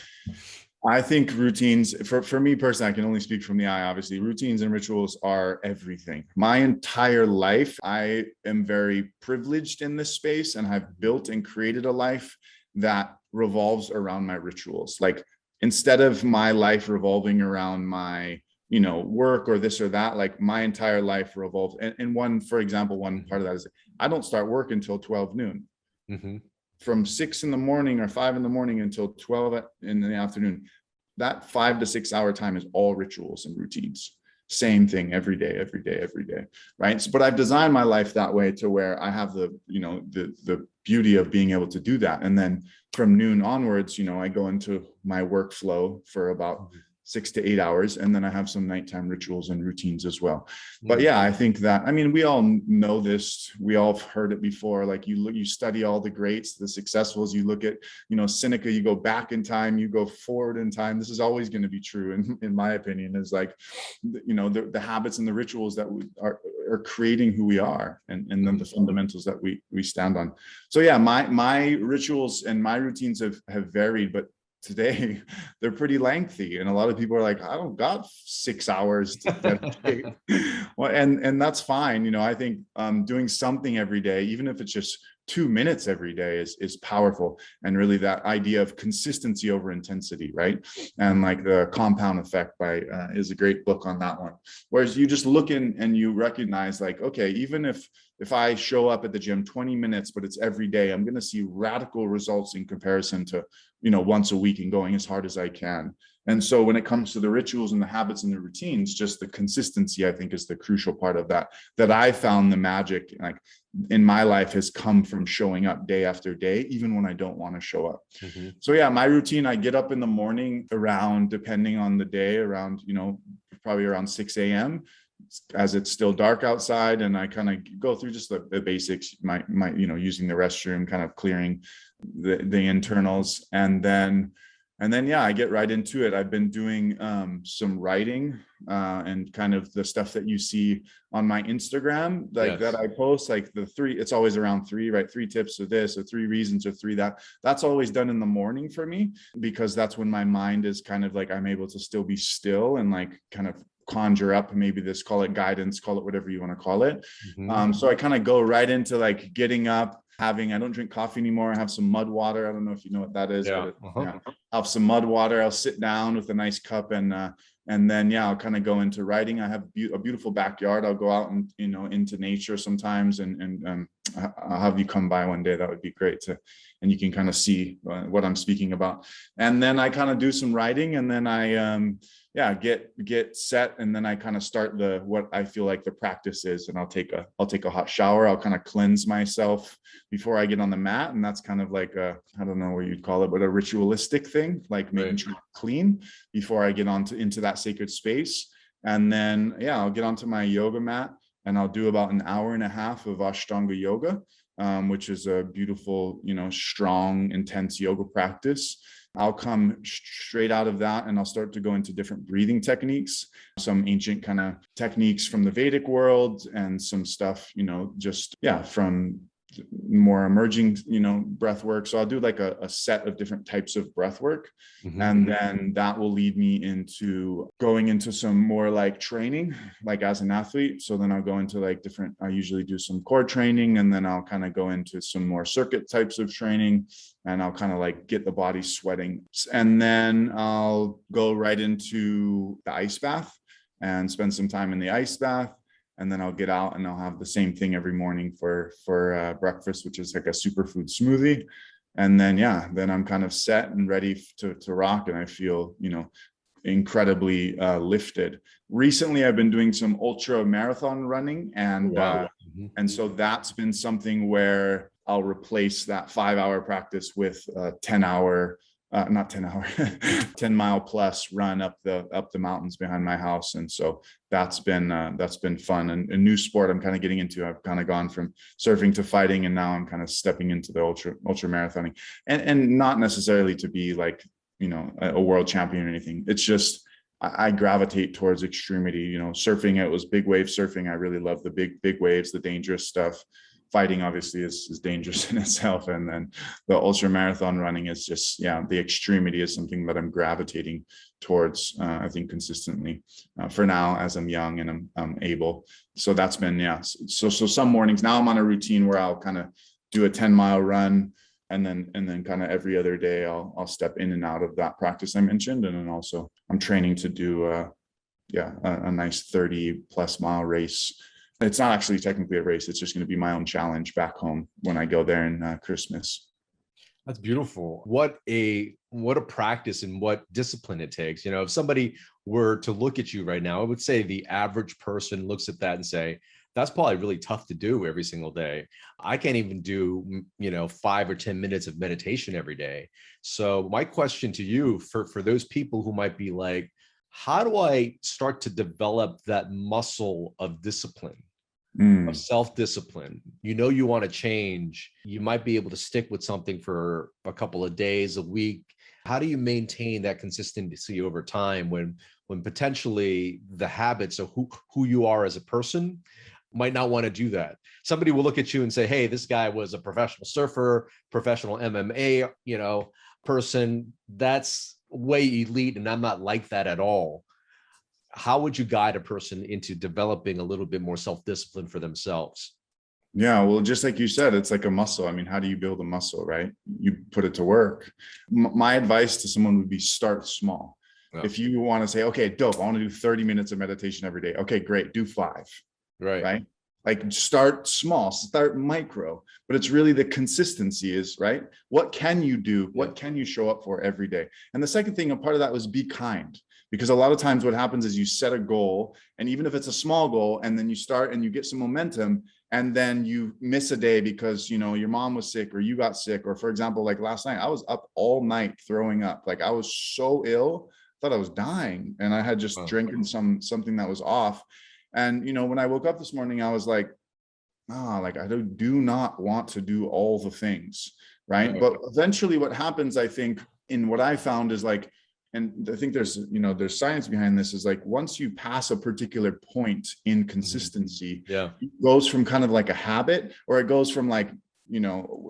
I think routines, for me personally, I can only speak from the eye, obviously, routines and rituals are everything. My entire life, I am very privileged in this space and have built and created a life that revolves around my rituals. Like, instead of my life revolving around my, work or this or that, like my entire life revolves. And one part of that is I don't start work until 12 noon. Mm-hmm. From 6 in the morning or 5 in the morning until 12 in the afternoon, that 5 to 6 hour time is all rituals and routines. Same thing every day, right? So, but I've designed my life that way to where I have the beauty of being able to do that. And then from noon onwards, I go into my workflow for about 6 to 8 hours. And then I have some nighttime rituals and routines as well. But yeah, I think that, we all know this. We all have heard it before. Like, you study all the greats, the successfuls, you look at, Seneca, you go back in time, you go forward in time. This is always going to be true. In my opinion, is like, the habits and the rituals that are creating who we are, and then the fundamentals that we stand on. So yeah, my rituals and my routines have varied, but today they're pretty lengthy, and a lot of people are like, I don't got 6 hours to dedicate. Well, and that's fine. I think doing something every day, even if it's just 2 minutes every day, is powerful. And really that idea of consistency over intensity, right? And like the compound effect is a great book on that one. Whereas you just look in and you recognize, like, okay, even if I show up at the gym 20 minutes, but it's every day, I'm going to see radical results in comparison to, once a week and going as hard as I can. And so when it comes to the rituals and the habits and the routines, just the consistency, I think, is the crucial part of that I found the magic, like, in my life has come from showing up day after day, even when I don't want to show up. Mm-hmm. So yeah, my routine, I get up in the morning around, depending on the day, around, probably around 6 a.m. as it's still dark outside. And I kind of go through just the basics, my using the restroom, kind of clearing the internals. And then And then, yeah, I get right into it. I've been doing some writing and kind of the stuff that you see on my Instagram, like that I post, like the three, it's always around three, right? 3 tips of this or 3 reasons or 3 that. That's always done in the morning for me, because that's when my mind is kind of like, I'm able to still be still and like kind of conjure up maybe this, call it guidance, call it whatever you want to call it. So I kind of go right into like getting up, I don't drink coffee anymore. I have some mud water. I don't know if you know what that is. Yeah. Yeah. I'll have some mud water. I'll sit down with a nice cup and then, yeah, I'll kind of go into writing. I have a beautiful backyard. I'll go out and, into nature sometimes and I'll have you come by one day. That would be great and you can kind of see what I'm speaking about. And then I kind of do some writing and then I, get set. And then I kind of start what I feel like the practice is. And I'll take a hot shower. I'll kind of cleanse myself before I get on the mat. And that's kind of like I don't know what you'd call it, but a ritualistic thing, like making sure I'm clean before I get into that sacred space. And then, I'll get onto my yoga mat and I'll do about an hour and a half of Ashtanga Yoga, which is a beautiful, strong, intense yoga practice. I'll come straight out of that and I'll start to go into different breathing techniques, some ancient kind of techniques from the Vedic world and some stuff, from more emerging, breath work. So I'll do like a set of different types of breath work. And then that will lead me into going into some more like training, like as an athlete. So then I'll go into like I usually do some core training and then I'll kind of go into some more circuit types of training and I'll kind of like get the body sweating. And then I'll go right into the ice bath and spend some time in the ice bath. And then I'll get out and I'll have the same thing every morning for breakfast, which is like a superfood smoothie. And then, then I'm kind of set and ready to rock. And I feel, incredibly lifted. Recently, I've been doing some ultra marathon running. And, and so that's been something where I'll replace that 5-hour practice with a 10-hour 10 mile plus run up the mountains behind my house. And so that's been fun and a new sport I'm kind of getting into. I've kind of gone from surfing to fighting and now I'm kind of stepping into the ultra marathoning and not necessarily to be like, a world champion or anything. It's just, I gravitate towards extremity, surfing, it was big wave surfing. I really love the big waves, the dangerous stuff. Fighting obviously is dangerous in itself. And then the ultra marathon running is just, the extremity is something that I'm gravitating towards, I think consistently for now as I'm young and I'm able. So that's been, So some mornings now I'm on a routine where I'll kind of do a 10-mile run and then kind of every other day I'll step in and out of that practice I mentioned. And then also I'm training to do a nice 30+ mile race. It's not actually technically a race. It's just going to be my own challenge back home when I go there in Christmas. That's beautiful. What a practice and what discipline it takes. If somebody were to look at you right now, I would say the average person looks at that and say, that's probably really tough to do every single day. I can't even do, 5 or 10 minutes of meditation every day. So my question to you for those people who might be like, how do I start to develop that muscle of discipline? Of self-discipline? You want to change. You might be able to stick with something for a couple of days, a week. How do you maintain that consistency over time when potentially the habits of who you are as a person might not want to do that? Somebody will look at you and say, hey, this guy was a professional surfer, professional MMA, person. That's way elite. And I'm not like that at all. How would you guide a person into developing a little bit more self-discipline for themselves? Yeah, well, just like you said, it's like a muscle. I mean, how do you build a muscle, right? You put it to work. My advice to someone would be start small. Yeah. If you want to say, okay, dope, I want to do 30 minutes of meditation every day. Okay, great. Do 5. Right. Like start small, start micro, but it's really the consistency is right. What can you do? What can you show up for every day? And the second thing, a part of that was be kind. Because a lot of times what happens is you set a goal, and even if it's a small goal, and then you start and you get some momentum, and then you miss a day because, your mom was sick or you got sick. Or for example, like last night, I was up all night throwing up. Like I was so ill, thought I was dying. And I had just drinking something that was off. And, when I woke up this morning, I was like, I do not want to do all the things. Right. But eventually what happens, I think, in what I found is like, and I think there's, there's science behind this, is like, once you pass a particular point in consistency, yeah, it goes from kind of like a habit, or it goes from like,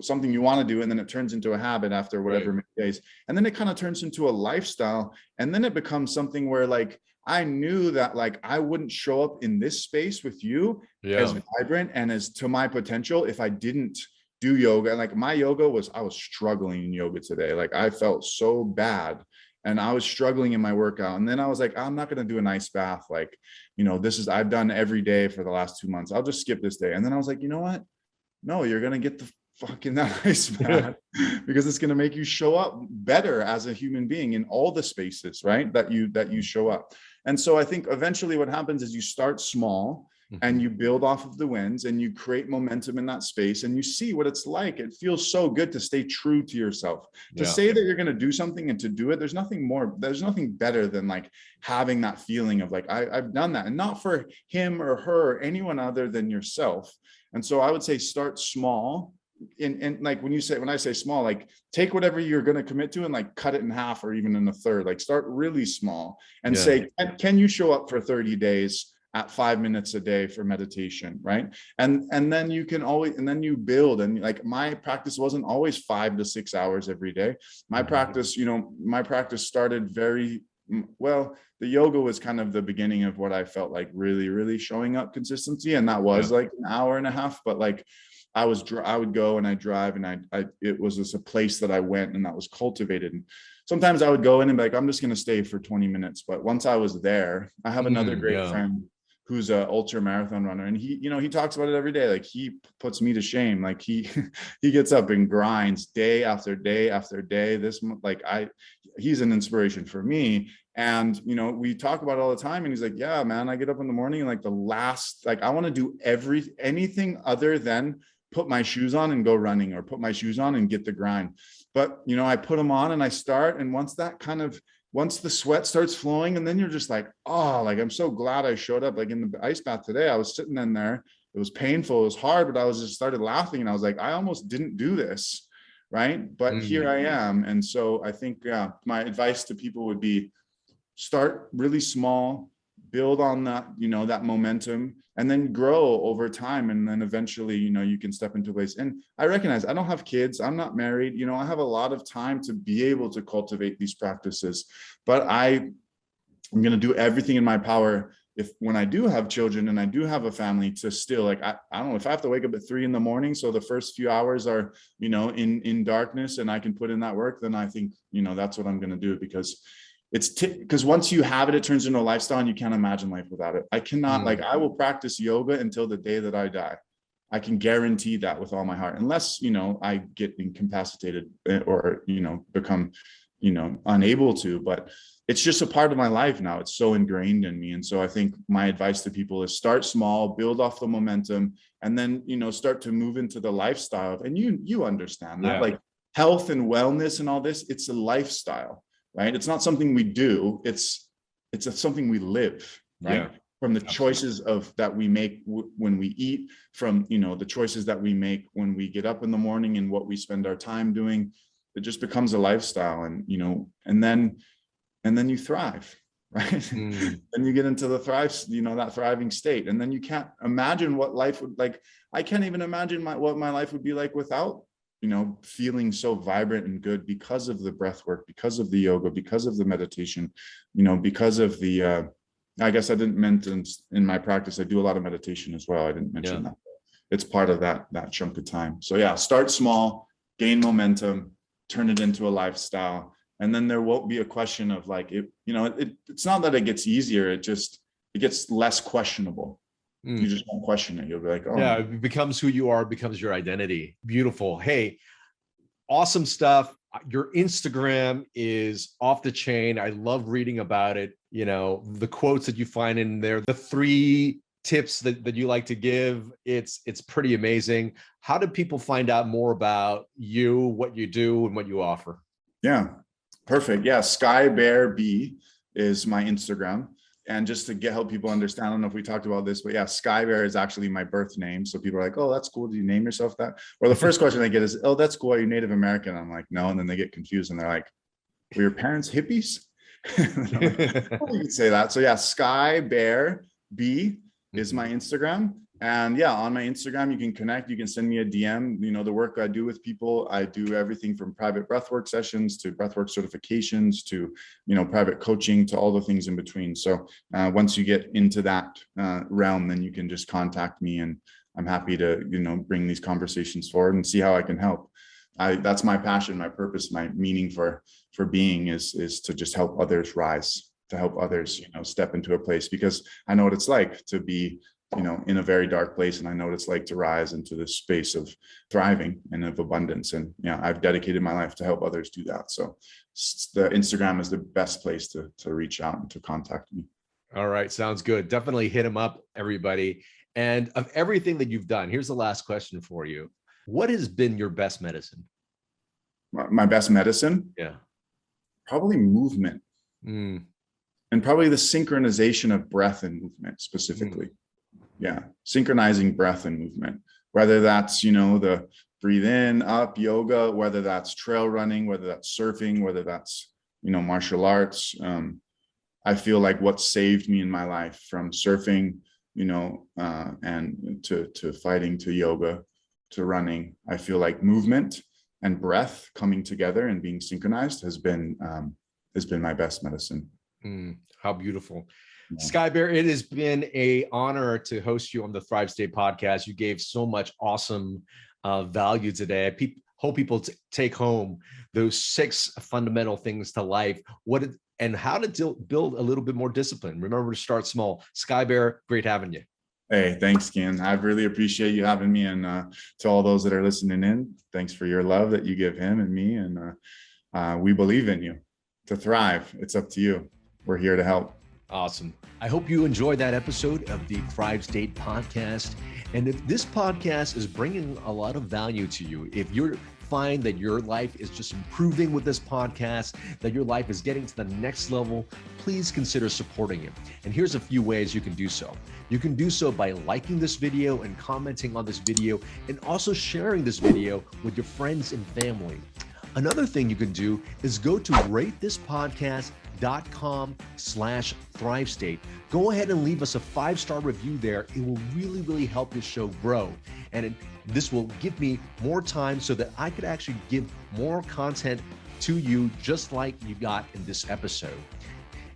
something you want to do, and then it turns into a habit after whatever many days. And then it kind of turns into a lifestyle. And then it becomes something where like, I knew that like, I wouldn't show up in this space with you as vibrant and as to my potential if I didn't do yoga. And like my yoga was, I was struggling in yoga today. Like I felt so bad. And I was struggling in my workout. And then I was like, I'm not going to do an ice bath. Like, I've done every day for the last 2 months. I'll just skip this day. And then I was like, you know what? No, you're going to get the fucking that ice bath because it's going to make you show up better as a human being in all the spaces, right? That you show up. And so I think eventually what happens is you start small and you build off of the wins and you create momentum in that space and you see what it's like. It feels so good to stay true to yourself, to say that you're going to do something and to do it. There's nothing better than like having that feeling of like, I've done that, and not for him or her or anyone other than yourself. And so I would say start small. And like when I say small, like take whatever you're going to commit to and like cut it in half or even in a third. Like start really small and say, can you show up for 30 days at 5 minutes a day for meditation, right? And then you can always, and then you build. And like my practice wasn't always 5 to 6 hours every day. My practice started very well. The yoga was kind of the beginning of what I felt like really, really showing up consistency. And that was like an hour and a half, but like I would go and I drive and it was just a place that I went and that was cultivated. And sometimes I would go in and be like, I'm just going to stay for 20 minutes. But once I was there, I have another great friend who's a ultra marathon runner. And he talks about it every day. Like he puts me to shame. Like he gets up and grinds day after day after day. He's an inspiration for me. And, we talk about it all the time. And he's like, yeah, man, I get up in the morning and like I want to do anything other than put my shoes on and go running, or put my shoes on and get the grind. But, I put them on and I start. And once the sweat starts flowing, and then you're just like, oh, like, I'm so glad I showed up. Like in the ice bath today, I was sitting in there. It was painful. It was hard, but I was just started laughing. And I was like, I almost didn't do this. Right. But here I am. And so I think my advice to people would be start really small, build on that, that momentum, and then grow over time. And then eventually, you can step into a place. And I recognize I don't have kids. I'm not married. I have a lot of time to be able to cultivate these practices, but I'm going to do everything in my power when I do have children and I do have a family to still like, I don't know, if I have to wake up at 3 a.m. so the first few hours are, in darkness and I can put in that work, then I think, that's what I'm going to do, because because once you have it, it turns into a lifestyle and you can't imagine life without it. I cannot I will practice yoga until the day that I die. I can guarantee that with all my heart, unless, I get incapacitated or, become, unable to, but it's just a part of my life now. It's so ingrained in me. And so I think my advice to people is start small, build off the momentum, and then, start to move into the lifestyle. And you understand that like health and wellness and all this, it's a lifestyle. Right? It's not something we do. It's something we live, right? From the choices that we make when we eat, from, the choices that we make when we get up in the morning and what we spend our time doing. It just becomes a lifestyle, and, and then you thrive, right? Then you get into the that thriving state. And then you can't imagine what life would like. I can't even imagine what my life would be like without feeling so vibrant and good, because of the breath work, because of the yoga, because of the meditation, because of the, I guess I didn't mention in my practice, I do a lot of meditation as well. I didn't mention that. It's part of that chunk of time. So start small, gain momentum, turn it into a lifestyle. And then there won't be a question of like, it's not that it gets easier. It gets less questionable. You just won't question it. You'll be like, oh. Yeah, it becomes who you are, becomes your identity. Beautiful. Hey, awesome stuff. Your Instagram is off the chain. I love reading about it. The quotes that you find in there, the 3 tips that you like to give. It's pretty amazing. How do people find out more about you, what you do, and what you offer? Yeah, perfect. Yeah, Sky Bear B is my Instagram. And just to help people understand, I don't know if we talked about this, but Sky Bear is actually my birth name. So people are like, oh, that's cool. Do you name yourself that? Or the first question they get is, oh, that's cool. Are you Native American? I'm like, no. And then they get confused and they're like, were your parents hippies? You could say that. So yeah, Sky Bear B is my Instagram. And yeah, on my Instagram, you can connect, you can send me a DM. You know, the work I do with people, I do everything from private breathwork sessions to breathwork certifications to, you know, private coaching to all the things in between. So once you get into that realm, then you can just contact me, and I'm happy to, you know, bring these conversations forward and see how I can help. That's my passion, my purpose, my meaning for being is to just help others rise, to help others, you know, step into a place, because I know what it's like to be, you know, in a very dark place. And I know what it's like to rise into this space of thriving and of abundance. And yeah, I've dedicated my life to help others do that. So the Instagram is the best place to reach out and to contact me. All right. Sounds good. Definitely hit him up, everybody. And of everything that you've done, here's the last question for you. What has been your best medicine? My best medicine? Yeah. Probably movement. And probably the synchronization of breath and movement specifically. Yeah, synchronizing breath and movement, whether that's, you know, the breathe in, up yoga, whether that's trail running, whether that's surfing, whether that's, you know, martial arts. I feel like what saved me in my life, from surfing, you know, and to fighting, to yoga, to running, I feel like movement and breath coming together and being synchronized has been my best medicine. How beautiful. Sky Bear, it has been an honor to host you on the Thrive State podcast. You gave so much awesome value today. I hope people take home those 6 fundamental things to life, and how to build a little bit more discipline. Remember to start small. Sky Bear, great having you. Hey, thanks, Kien. I really appreciate you having me. And to all those that are listening in, thanks for your love that you give him and me. And we believe in you to thrive. It's up to you. We're here to help. Awesome. I hope you enjoyed that episode of the Thrive State podcast. And if this podcast is bringing a lot of value to you, if you find that your life is just improving with this podcast, that your life is getting to the next level, please consider supporting it. And here's a few ways you can do so. You can do so by liking this video and commenting on this video, and also sharing this video with your friends and family. Another thing you can do is go to ratethispodcast.com/ThriveState. Go ahead and leave us a 5-star review there. It will really, really help this show grow. And this will give me more time so that I could actually give more content to you, just like you got in this episode.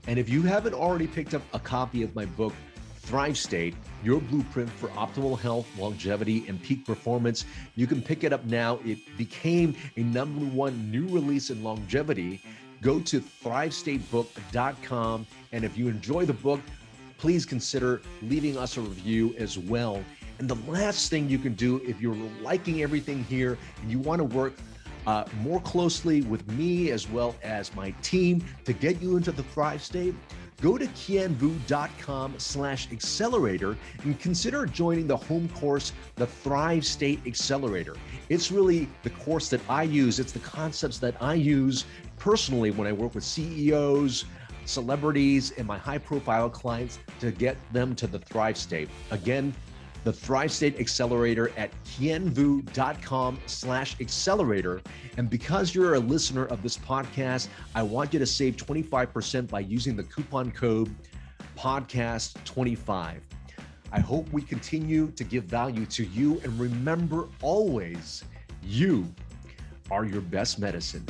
And if you haven't already picked up a copy of my book, Thrive State, Your Blueprint for Optimal Health, Longevity, and Peak Performance, you can pick it up now. It became a #1 new release in longevity. Go to thrivestatebook.com. And if you enjoy the book, please consider leaving us a review as well. And the last thing you can do, if you're liking everything here and you want to work more closely with me as well as my team to get you into the Thrive State, go to kienvu.com/accelerator and consider joining the home course, the Thrive State Accelerator. It's really the course that I use. It's the concepts that I use personally when I work with CEOs, celebrities, and my high-profile clients to get them to the Thrive State. Again, the Thrive State Accelerator at kienvu.com/accelerator. And because you're a listener of this podcast, I want you to save 25% by using the coupon code podcast25. I hope we continue to give value to you. And remember always, you are your best medicine.